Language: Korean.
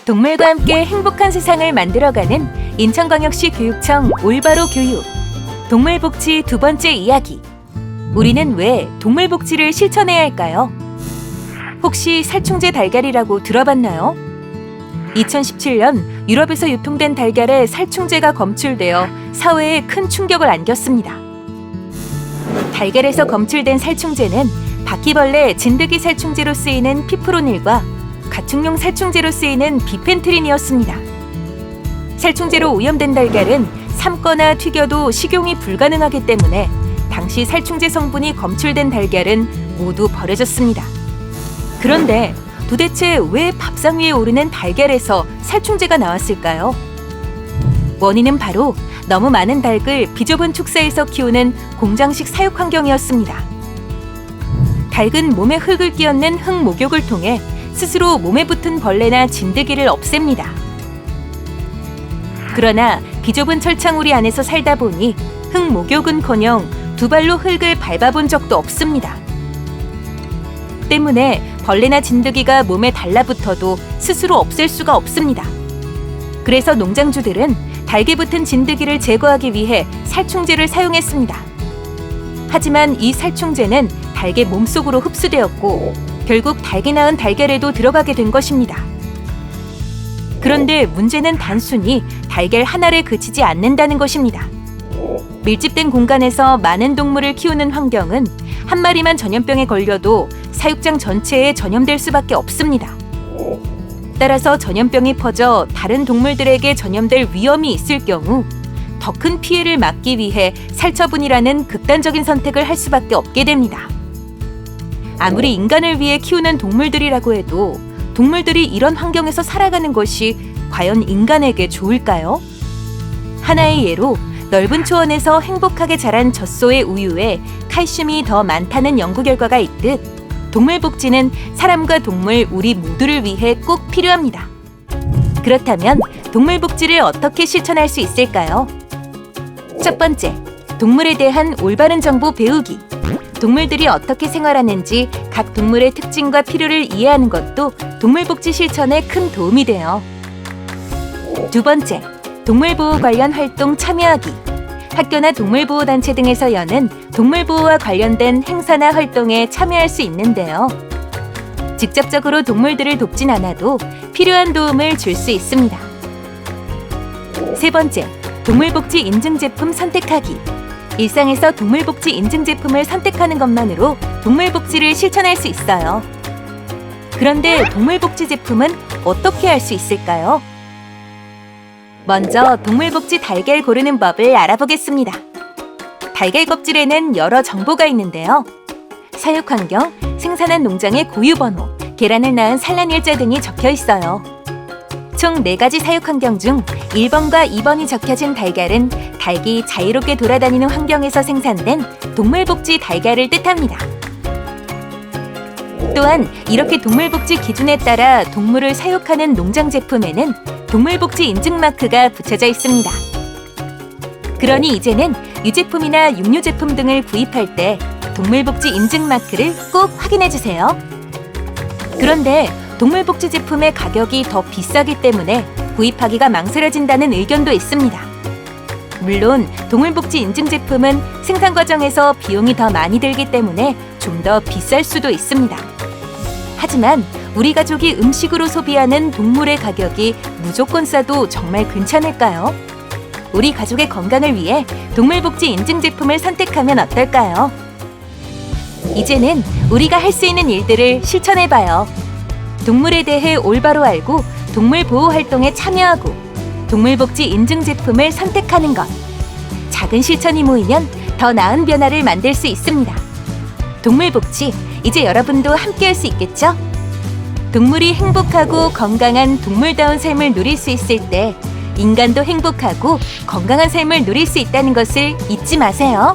동물과 함께 행복한 세상을 만들어가는 인천광역시 교육청 올바로 교육 동물복지 두 번째 이야기. 우리는 왜 동물복지를 실천해야 할까요? 혹시 살충제 달걀이라고 들어봤나요? 2017년 유럽에서 유통된 달걀에 살충제가 검출되어 사회에 큰 충격을 안겼습니다. 달걀에서 검출된 살충제는 바퀴벌레 진드기 살충제로 쓰이는 피프로닐과 가축용 살충제로 쓰이는 비펜트린이었습니다. 살충제로 오염된 달걀은 삶거나 튀겨도 식용이 불가능하기 때문에 당시 살충제 성분이 검출된 달걀은 모두 버려졌습니다. 그런데 도대체 왜 밥상 위에 오르는 달걀에서 살충제가 나왔을까요? 원인은 바로 너무 많은 닭을 비좁은 축사에서 키우는 공장식 사육 환경이었습니다. 닭은 몸에 흙을 끼얹는 흙 목욕을 통해 스스로 몸에 붙은 벌레나 진드기를 없앱니다. 그러나 비좁은 철창우리 안에서 살다 보니 흙 목욕은커녕 두 발로 흙을 밟아본 적도 없습니다. 때문에 벌레나 진드기가 몸에 달라붙어도 스스로 없앨 수가 없습니다. 그래서 농장주들은 닭에 붙은 진드기를 제거하기 위해 살충제를 사용했습니다. 하지만 이 살충제는 닭의 몸속으로 흡수되었고 결국 닭이 낳은 달걀에도 들어가게 된 것입니다. 그런데 문제는 단순히 달걀 하나에 그치지 않는다는 것입니다. 밀집된 공간에서 많은 동물을 키우는 환경은 한 마리만 전염병에 걸려도 사육장 전체에 전염될 수밖에 없습니다. 따라서 전염병이 퍼져 다른 동물들에게 전염될 위험이 있을 경우 더 큰 피해를 막기 위해 살처분이라는 극단적인 선택을 할 수밖에 없게 됩니다. 아무리 인간을 위해 키우는 동물들이라고 해도 동물들이 이런 환경에서 살아가는 것이 과연 인간에게 좋을까요? 하나의 예로 넓은 초원에서 행복하게 자란 젖소의 우유에 칼슘이 더 많다는 연구 결과가 있듯 동물복지는 사람과 동물 우리 모두를 위해 꼭 필요합니다. 그렇다면 동물복지를 어떻게 실천할 수 있을까요? 첫 번째, 동물에 대한 올바른 정보 배우기. 동물들이 어떻게 생활하는지 각 동물의 특징과 필요를 이해하는 것도 동물복지 실천에 큰 도움이 돼요. 두 번째, 동물보호 관련 활동 참여하기. 학교나 동물보호단체 등에서 여는 동물보호와 관련된 행사나 활동에 참여할 수 있는데요. 직접적으로 동물들을 돕진 않아도 필요한 도움을 줄 수 있습니다. 세 번째, 동물복지 인증제품 선택하기. 일상에서 동물복지 인증제품을 선택하는 것만으로 동물복지를 실천할 수 있어요. 그런데 동물복지 제품은 어떻게 할 수 있을까요? 먼저 동물복지 달걀 고르는 법을 알아보겠습니다. 달걀 껍질에는 여러 정보가 있는데요. 사육 환경, 생산한 농장의 고유번호, 계란을 낳은 산란일자 등이 적혀 있어요. 총 4가지 사육 환경 중 1번과 2번이 적혀진 달걀은 닭이 자유롭게 돌아다니는 환경에서 생산된 동물복지 달걀을 뜻합니다. 또한 이렇게 동물복지 기준에 따라 동물을 사육하는 농장 제품에는 동물복지 인증 마크가 붙여져 있습니다. 그러니 이제는 유제품이나 육류 제품 등을 구입할 때 동물복지 인증 마크를 꼭 확인해 주세요. 그런데 동물복지 제품의 가격이 더 비싸기 때문에 구입하기가 망설여진다는 의견도 있습니다. 물론 동물복지 인증 제품은 생산 과정에서 비용이 더 많이 들기 때문에 좀 더 비쌀 수도 있습니다. 하지만 우리 가족이 음식으로 소비하는 동물의 가격이 무조건 싸도 정말 괜찮을까요? 우리 가족의 건강을 위해 동물복지 인증 제품을 선택하면 어떨까요? 이제는 우리가 할 수 있는 일들을 실천해봐요. 동물에 대해 올바로 알고 동물 보호 활동에 참여하고 동물복지 인증 제품을 선택하는 것. 작은 실천이 모이면 더 나은 변화를 만들 수 있습니다. 동물복지, 이제 여러분도 함께할 수 있겠죠? 동물이 행복하고 건강한 동물다운 삶을 누릴 수 있을 때 인간도 행복하고 건강한 삶을 누릴 수 있다는 것을 잊지 마세요.